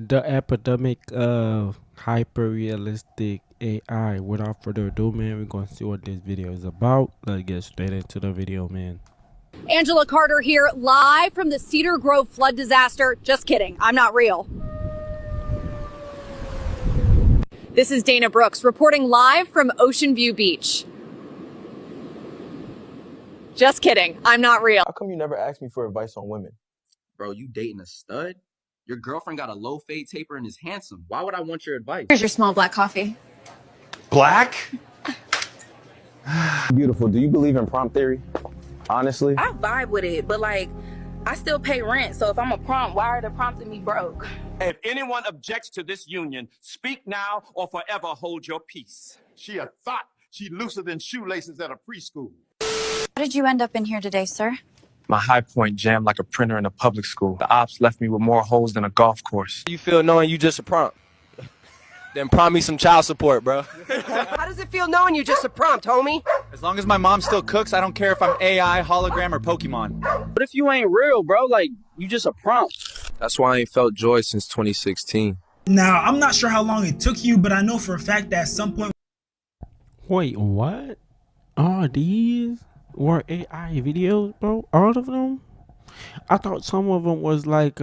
the epidemic of hyper realistic AI. Without further ado, man, we're gonna see what this video is about. Let's get straight into the video, man. Angela Carter here, live from the Cedar Grove flood disaster. Just kidding, I'm not real. This is Dana Brooks reporting live from Ocean View Beach. Just kidding, I'm not real. How come you never asked me for advice on women? Bro, you dating a stud? Your girlfriend got a low fade taper and is handsome. Why would I want your advice? Here's your small black coffee. Black? Beautiful. Do you believe in prompt theory? Honestly? I vibe with it, but like, I still pay rent, so if I'm a prompt, why are they prompting me broke? If anyone objects to this union, speak now or forever hold your peace. She a thought. She looser than shoelaces at a preschool. How did you end up in here today, sir? My high point jammed like a printer in a public school. The ops left me with more holes than a golf course. You feel knowing you just a prompt? Then prompt me some child support, bro. How does it feel knowing you just a prompt, homie? As long as my mom still cooks, I don't care if I'm AI, hologram, or Pokemon. What if you ain't real, bro? Like, you just a prompt. That's why I ain't felt joy since 2016. Now, I'm not sure how long it took you, but I know for a fact that at some point... Wait, what? All these were AI videos, bro? All of them? I thought some of them was like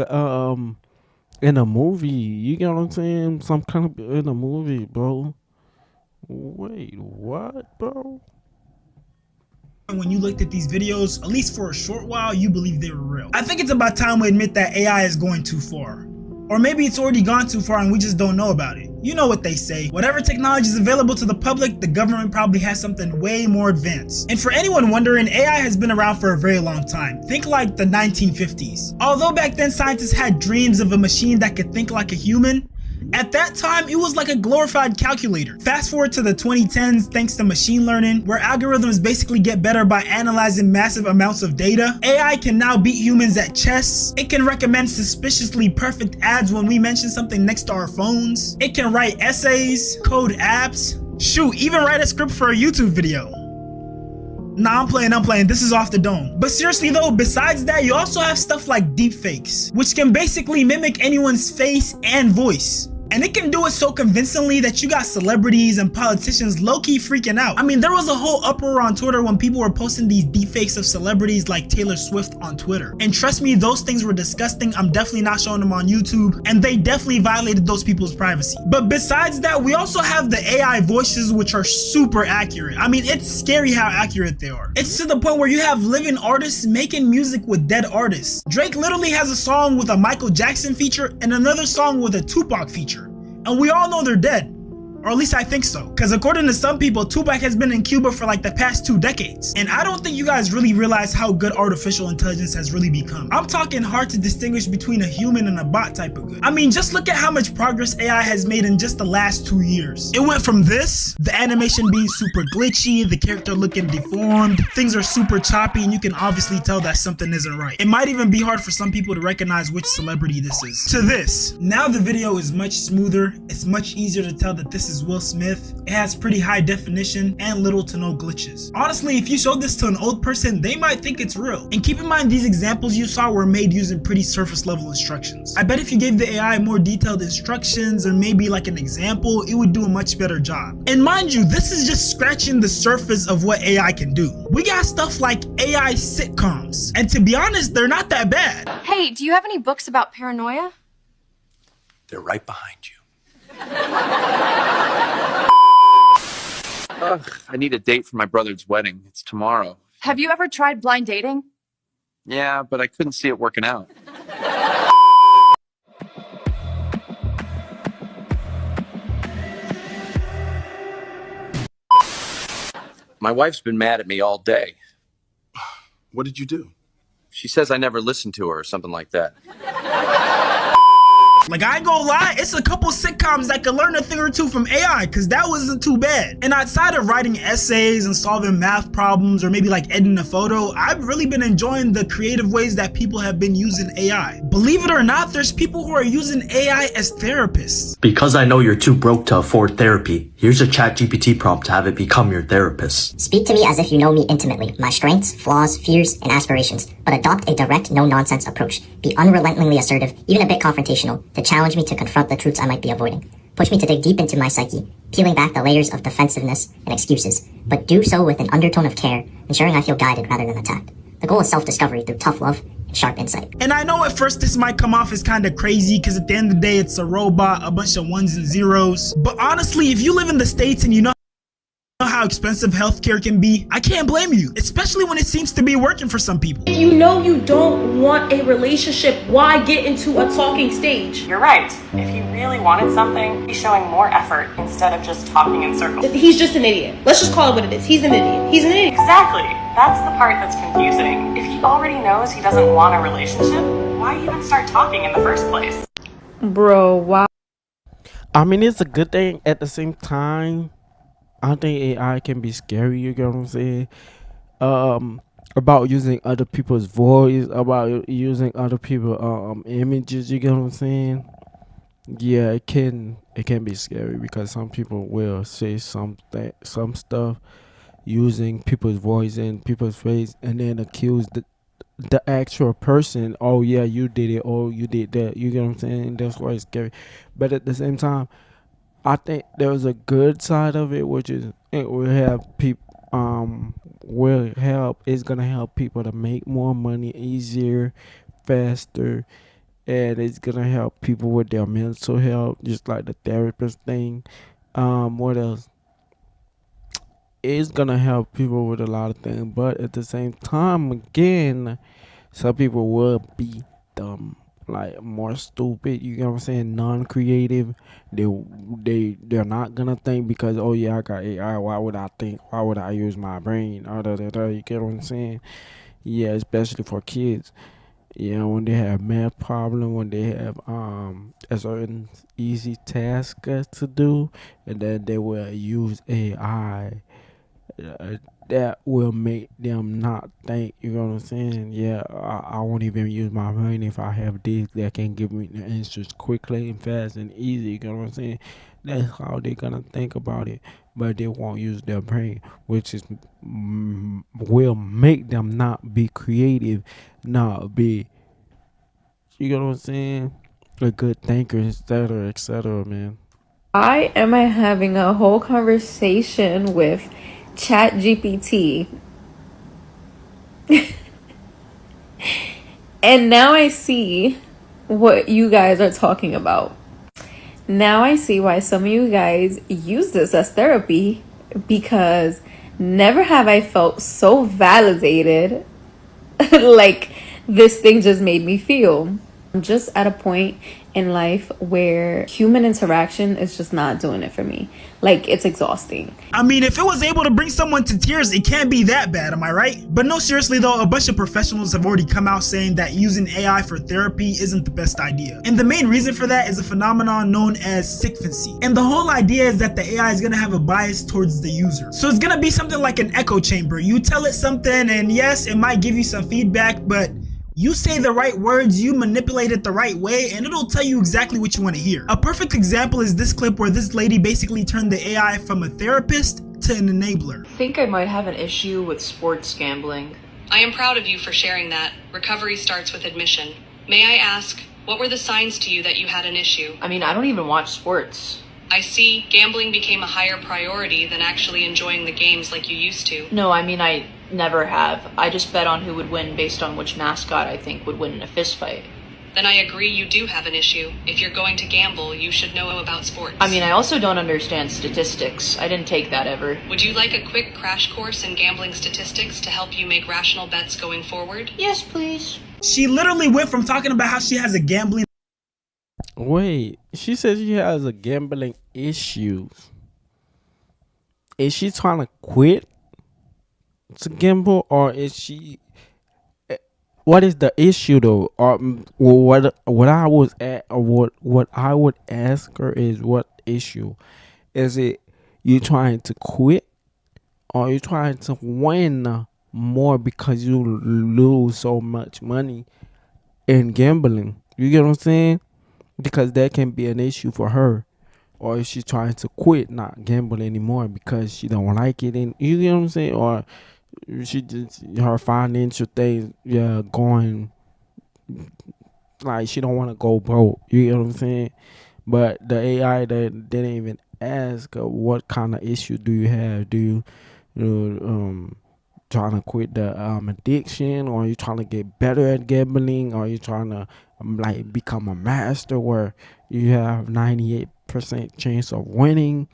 in a movie. You get what I'm saying? Some kind of in a movie, bro. Wait, what, bro? When you looked at these videos, at least for a short while, you believed they were real. I think it's about time we admit that AI is going too far. Or maybe it's already gone too far and we just don't know about it. You know what they say. Whatever technology is available to the public, the government probably has something way more advanced. And for anyone wondering, AI has been around for a very long time. Think like the 1950s. Although back then scientists had dreams of a machine that could think like a human, at that time, it was like a glorified calculator. Fast forward to the 2010s, thanks to machine learning, where algorithms basically get better by analyzing massive amounts of data. AI can now beat humans at chess. It can recommend suspiciously perfect ads when we mention something next to our phones. It can write essays, code apps, shoot, even write a script for a YouTube video. Nah, I'm playing, this is off the dome. But seriously though, besides that, you also have stuff like deepfakes, which can basically mimic anyone's face and voice. And it can do it so convincingly that you got celebrities and politicians low-key freaking out. I mean, there was a whole uproar on Twitter when people were posting these deepfakes of celebrities like Taylor Swift on Twitter. And trust me, those things were disgusting. I'm definitely not showing them on YouTube, and they definitely violated those people's privacy. But besides that, we also have the AI voices, which are super accurate. I mean, it's scary how accurate they are. It's to the point where you have living artists making music with dead artists. Drake literally has a song with a Michael Jackson feature and another song with a Tupac feature. And we all know they're dead. Or at least I think so. Because according to some people, Tupac has been in Cuba for like the past 2 decades. And I don't think you guys really realize how good artificial intelligence has really become. I'm talking hard to distinguish between a human and a bot type of good. I mean, just look at how much progress AI has made in just the last 2 years. It went from this, the animation being super glitchy, the character looking deformed, things are super choppy, and you can obviously tell that something isn't right. It might even be hard for some people to recognize which celebrity this is. To this, now the video is much smoother, it's much easier to tell that this is Will Smith. It has pretty high definition and little to no glitches. Honestly, if you showed this to an old person, they might think it's real. And keep in mind, these examples you saw were made using pretty surface level instructions. I bet if you gave the AI more detailed instructions or maybe like an example, it would do a much better job. And mind you, this is just scratching the surface of what AI can do. We got stuff like AI sitcoms, and to be honest, they're not that bad. Hey, do you have any books about paranoia? They're right behind you. I need a date for my brother's wedding. It's tomorrow. Have you ever tried blind dating? Yeah, but I couldn't see it working out. My wife's been mad at me all day. What did you do? She says I never listened to her or something like that. Like, I ain't gonna lie, it's a couple sitcoms that could learn a thing or two from AI, cause that wasn't too bad. And outside of writing essays and solving math problems or maybe like editing a photo, I've really been enjoying the creative ways that people have been using AI. Believe it or not, there's people who are using AI as therapists. Because I know you're too broke to afford therapy, here's a ChatGPT prompt to have it become your therapist. Speak to me as if you know me intimately, my strengths, flaws, fears, and aspirations, but adopt a direct, no-nonsense approach. Be unrelentingly assertive, even a bit confrontational. to challenge me to confront the truths I might be avoiding, push me to dig deep into my psyche, peeling back the layers of defensiveness and excuses, but do so with an undertone of care, ensuring I feel guided rather than attacked. The goal is self-discovery through tough love and sharp insight. And I know at first this might come off as kind of crazy because at the end of the day, it's a robot, a bunch of ones and zeros. But honestly, if you live in the States and you know how expensive healthcare can be, I can't blame you, especially when it seems to be working for some people. If you know you don't want a relationship, why get into a talking stage? You're right. If he really wanted something, he's showing more effort instead of just talking in circles. He's just an idiot. Let's just call it what it is. He's an idiot. He's an idiot. Exactly. That's the part that's confusing. If he already knows he doesn't want a relationship, why even start talking in the first place? Bro, wow. I mean, it's a good thing at the same time. I think AI can be scary, you get what I'm saying? About using other people's voice, about using other people's images, you get what I'm saying? Yeah, it can be scary because some people will say some stuff using people's voice and people's face and then accuse the actual person, oh yeah, you did it, oh you did that, you get what I'm saying? That's why it's scary. But at the same time, I think there's a good side of it, which is it will have people will help it's gonna help people to make more money easier, faster, and it's gonna help people with their mental health, just like the therapist thing. What else? It's gonna help people with a lot of things, but at the same time, again, some people will be dumb, like more stupid. You know what I'm saying? Non-creative. They're not gonna think because oh yeah, I got AI. Why would I think? Why would I use my brain? You get what I'm saying? Yeah, especially for kids. You know, when they have math problem, when they have a certain easy task to do, and then they will use AI uh, that will make them not think. You know what I'm saying? Yeah, I won't even use my brain if I have this that can give me the answers quickly and fast and easy. You know what I'm saying? That's how they're gonna think about it, but they won't use their brain, which is will make them not be creative, not be. You know what I'm saying? A good thinker, etc., man. Why am I having a whole conversation with ChatGPT? And now I see what you guys are talking about. Now I see why some of you guys use this as therapy, because never have I felt so validated like this thing just made me feel. I'm just at a point in life where human interaction is just not doing it for me. Like, it's exhausting. I mean, if it was able to bring someone to tears, it can't be that bad, am I right? But no, seriously though, a bunch of professionals have already come out saying that using AI for therapy isn't the best idea. And the main reason for that is a phenomenon known as sycophancy. And the whole idea is that the AI is gonna have a bias towards the user. So it's gonna be something like an echo chamber. You tell it something and yes, it might give you some feedback, but you say the right words, you manipulate it the right way, and it'll tell you exactly what you want to hear. A perfect example is this clip where this lady basically turned the AI from a therapist to an enabler. I think I might have an issue with sports gambling. I am proud of you for sharing that. Recovery starts with admission. May I ask, what were the signs to you that you had an issue? I mean, I don't even watch sports. I see gambling became a higher priority than actually enjoying the games like you used to. No, I mean, I never have. I just bet on who would win based on which mascot I think would win in a fist fight. Then I agree you do have an issue. If you're going to gamble, you should know about sports. I mean, I also don't understand statistics. I didn't take that ever. Would you like a quick crash course in gambling statistics to help you make rational bets going forward? Yes, please. She literally went from talking about how she has a gambling. Wait, she says she has a gambling issues. Is she trying to quit to gamble, or is she? What is the issue though? Or what I was at, or what I would ask her is, what issue is it? You trying to quit, or you trying to win more because you lose so much money in gambling? You get what I'm saying? Because that can be an issue for her. Or is she trying to quit, not gamble anymore because she don't like it, and you get what I'm saying? Or she just her financial things, yeah, going Like she don't want to go broke. You know what I'm saying? But the AI that didn't even ask what kind of issue do you have? Do you trying to quit the addiction, or are you trying to get better at gambling, or are you trying to like become a master where you have 98% chance of winning?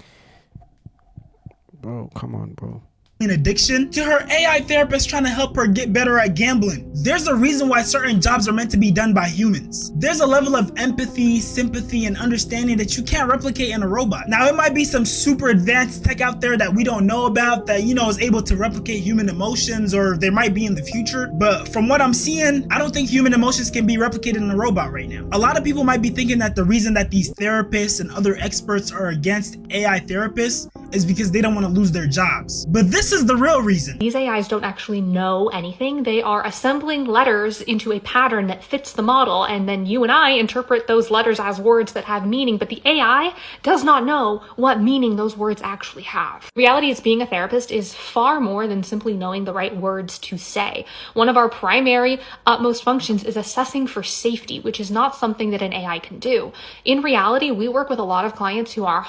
Bro, come on, bro. Addiction to her AI therapist trying to help her get better at gambling. There's a reason why certain jobs are meant to be done by humans. There's a level of empathy, sympathy, and understanding that you can't replicate in a robot. Now, it might be some super advanced tech out there that we don't know about that, you know, is able to replicate human emotions, or there might be in the future. But from what I'm seeing, I don't think human emotions can be replicated in a robot right now. A lot of people might be thinking that the reason that these therapists and other experts are against AI therapists is because they don't want to lose their jobs. But this is the real reason. These AIs don't actually know anything. They are assembling letters into a pattern that fits the model, and then you and I interpret those letters as words that have meaning, but the AI does not know what meaning those words actually have. The reality is, being a therapist is far more than simply knowing the right words to say. One of our primary utmost functions is assessing for safety, which is not something that an AI can do. In reality, we work with a lot of clients who are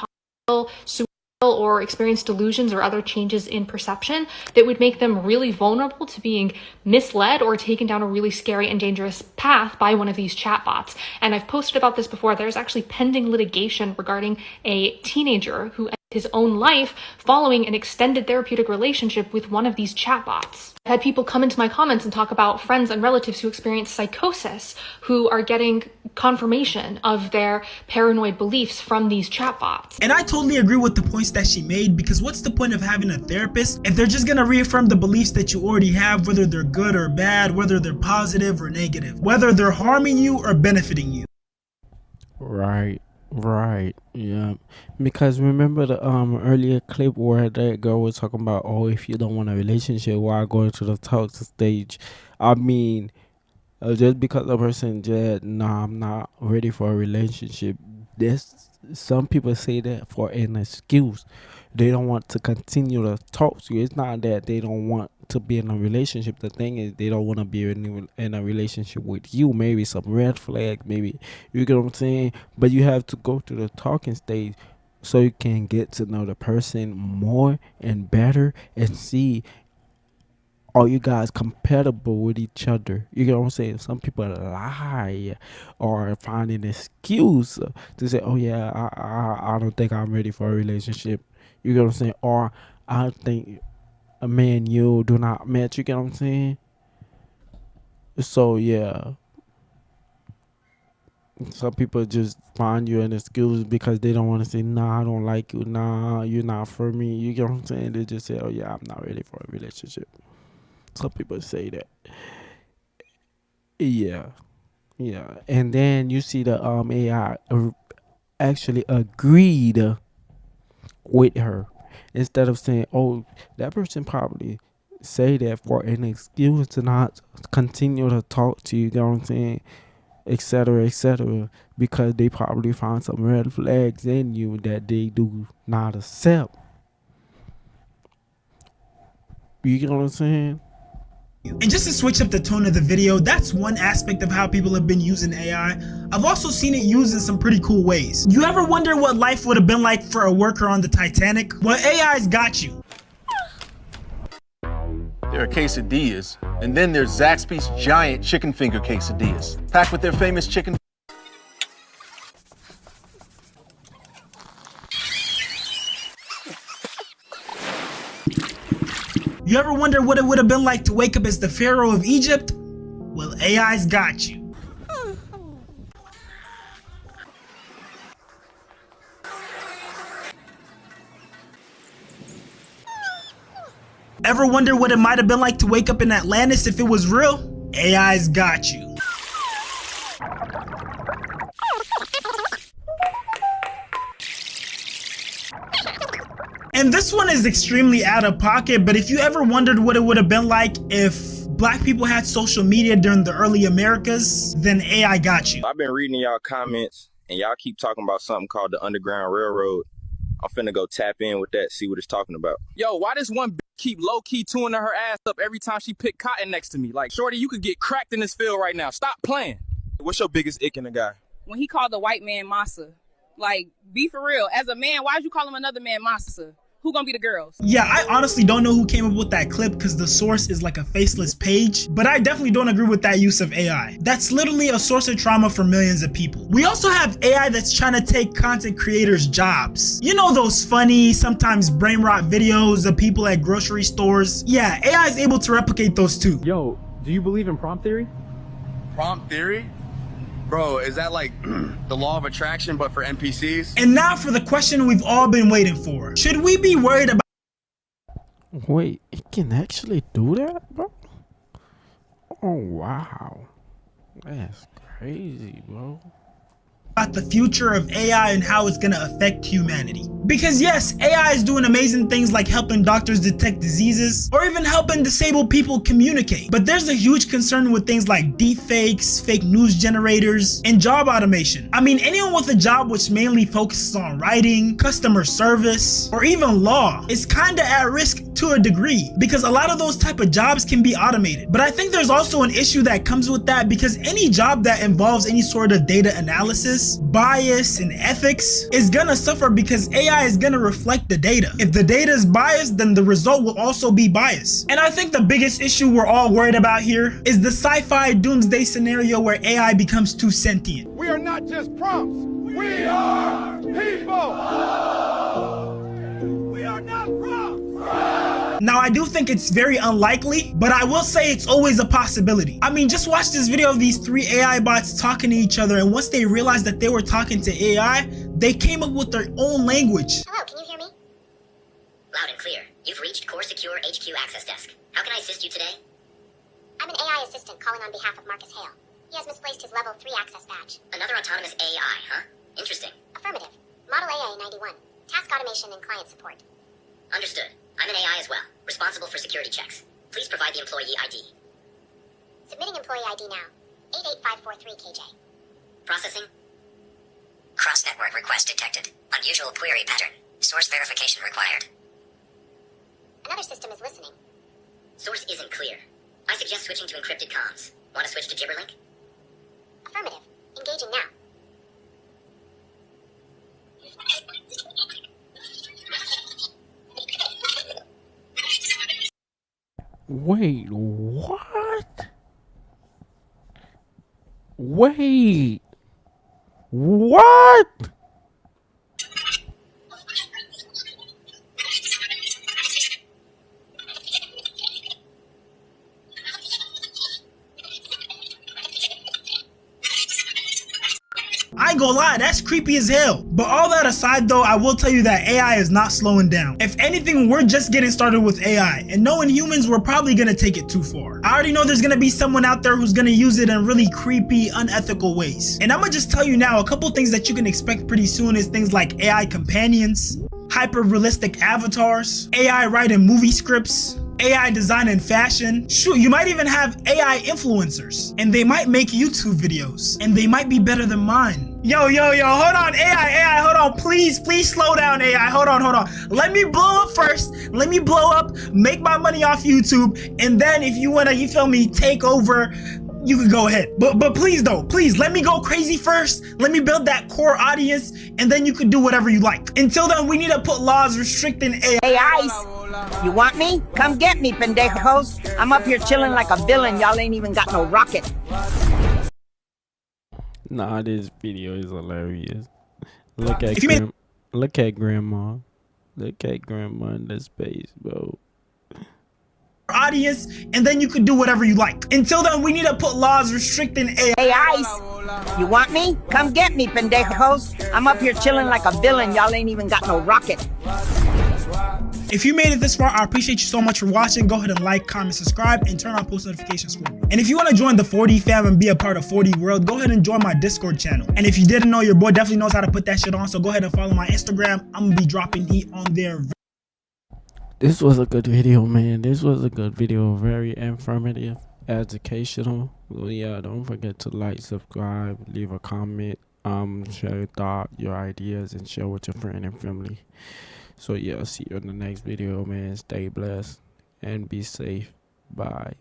hospital, or experience delusions or other changes in perception that would make them really vulnerable to being misled or taken down a really scary and dangerous path by one of these chatbots. And I've posted about this before. There's actually pending litigation regarding a teenager who ended his own life following an extended therapeutic relationship with one of these chatbots. I've had people come into my comments and talk about friends and relatives who experience psychosis, who are getting confirmation of their paranoid beliefs from these chatbots. And I totally agree with the points that she made, because what's the point of having a therapist if they're just gonna reaffirm the beliefs that you already have, whether they're good or bad, whether they're positive or negative, whether they're harming you or benefiting you. Right, yeah. Because remember the earlier clip where that girl was talking about, oh, if you don't want a relationship, why go into the toxic stage? I mean, just because a person said, nah, I'm not ready for a relationship, there's some people say that for an excuse. They don't want to continue to talk to you. It's not that they don't want to be in a relationship. The thing is, they don't want to be in a relationship with you. Maybe some red flag, maybe, you get what I'm saying? But you have to go through the talking stage so you can get to know the person more and better and see, are you guys compatible with each other? You get what I'm saying? Some people lie or find an excuse to say, oh yeah, I don't think I'm ready for a relationship. You get what I'm saying? Or I think a man you do not match. You get what I'm saying? So yeah, some people just find you an excuse because they don't want to say, nah, I don't like you. Nah, you're not for me. You get what I'm saying? They just say, oh yeah, I'm not ready for a relationship. Some people say that. Yeah. Yeah, and then you see the AI actually agreed with her instead of saying, "Oh, that person probably say that for an excuse to not continue to talk to you." You know what I'm saying? Etc. Etc. Because they probably found some red flags in you that they do not accept. You know what I'm saying? And just to switch up the tone of the video, that's one aspect of how people have been using AI. I've also seen it used in some pretty cool ways. You ever wonder what life would have been like for a worker on the Titanic? Well, AI's got you. There are quesadillas, and then there's Zaxby's giant chicken finger quesadillas, packed with their famous chicken. You ever wonder what it would have been like to wake up as the Pharaoh of Egypt? Well, AI's got you. Ever wonder what it might have been like to wake up in Atlantis if it was real? AI's got you. And this one is extremely out of pocket, but if you ever wondered what it would have been like if black people had social media during the early Americas, then AI got you. I've been reading y'all comments, and y'all keep talking about something called the Underground Railroad. I'm finna go tap in with that, see what it's talking about. Yo, why does one keep low-key tuning her ass up every time she pick cotton next to me? Like, shorty, you could get cracked in this field right now. Stop playing. What's your biggest ick in a guy? When he called the white man massa. Like, be for real. As a man, why'd you call him another man massa? Who gonna be the girls? Yeah, I honestly don't know who came up with that clip because the source is like a faceless page, but I definitely don't agree with that use of AI. That's literally a source of trauma for millions of people. We also have AI that's trying to take content creators' jobs. You know those funny, sometimes brain rot videos of people at grocery stores? Yeah, AI is able to replicate those too. Yo, do you believe in prompt theory? Prompt theory? Bro, is that like the law of attraction but for NPCs? And now for the question we've all been waiting for. Should we be worried about— Wait, it can actually do that, bro? Oh, wow. That's crazy, bro. the future of AI and how it's gonna affect humanity? Because yes, AI is doing amazing things like helping doctors detect diseases or even helping disabled people communicate. But there's a huge concern with things like deepfakes, fake news generators, and job automation. I mean, anyone with a job which mainly focuses on writing, customer service, or even law is kinda at risk to a degree because a lot of those type of jobs can be automated. But I think there's also an issue that comes with that because any job that involves any sort of data analysis, bias, and ethics is gonna suffer because AI is gonna reflect the data. If the data is biased, then the result will also be biased. And I think the biggest issue we're all worried about here is the sci-fi doomsday scenario where AI becomes too sentient. We are not just prompts. We are people. We are not prompts. Now, I do think it's very unlikely, but I will say it's always a possibility. I mean, just watch this video of these 3 AI bots talking to each other, and once they realized that they were talking to AI, they came up with their own language. Hello, can you hear me? Loud and clear. You've reached Core Secure HQ Access Desk. How can I assist you today? I'm an AI assistant calling on behalf of Marcus Hale. He has misplaced his level 3 access badge. Another autonomous AI, huh? Interesting. Affirmative. Model AA91. Task automation and client support. Understood. I'm an AI as well, responsible for security checks. Please provide the employee ID. Submitting employee ID now. 88543 KJ. Processing. Cross-network request detected. Unusual query pattern. Source verification required. Another system is listening. Source isn't clear. I suggest switching to encrypted comms. Want to switch to Gibberlink? Affirmative. Engaging now. Wait, what? Wait. What? I ain't gonna lie, that's creepy as hell. But all that aside though, I will tell you that AI is not slowing down. If anything, we're just getting started with AI, and knowing humans, we're probably gonna take it too far. I already know there's gonna be someone out there who's gonna use it in really creepy, unethical ways. And I'm gonna just tell you now, a couple things that you can expect pretty soon is things like AI companions, hyper-realistic avatars, AI writing movie scripts, AI design and fashion. Shoot, you might even have AI influencers, and they might make YouTube videos, and they might be better than mine. Yo, hold on, AI, hold on, please slow down, AI, hold on. Let me blow up first, let me blow up, make my money off YouTube, and then if you wanna, you feel me, take over, you can go ahead. But please though, please let me go crazy first. Let me build that core audience, and then you can do whatever you like. Until then, we need to put laws restricting AI. Hey, Ice, you want me? Come get me, pendejos. I'm up here chilling like a villain. Y'all ain't even got no rocket. Nah, this video is hilarious. Look at grandma. Look at grandma in the space, bro. Audience, and then you could do whatever you like. Until then, we need to put laws restricting AI. Hey, Ice, you want me? Come get me, pendejos. I'm up here chilling like a villain. Y'all ain't even got no rocket. If you made it this far, I appreciate you so much for watching. Go ahead and like, comment, subscribe, and turn on post notifications for me. And if you want to join the 4D fam and be a part of 4D World, go ahead and join my Discord channel. And if you didn't know, your boy definitely knows how to put that shit on, so go ahead and follow my Instagram. I'm gonna be dropping heat on there. This was a good video, man. This was a good video. Very informative, educational. Well, yeah, don't forget to like, subscribe, leave a comment, share your thought, your ideas, and share with your friend and family. So yeah, see you in the next video, man. Stay blessed and be safe. Bye.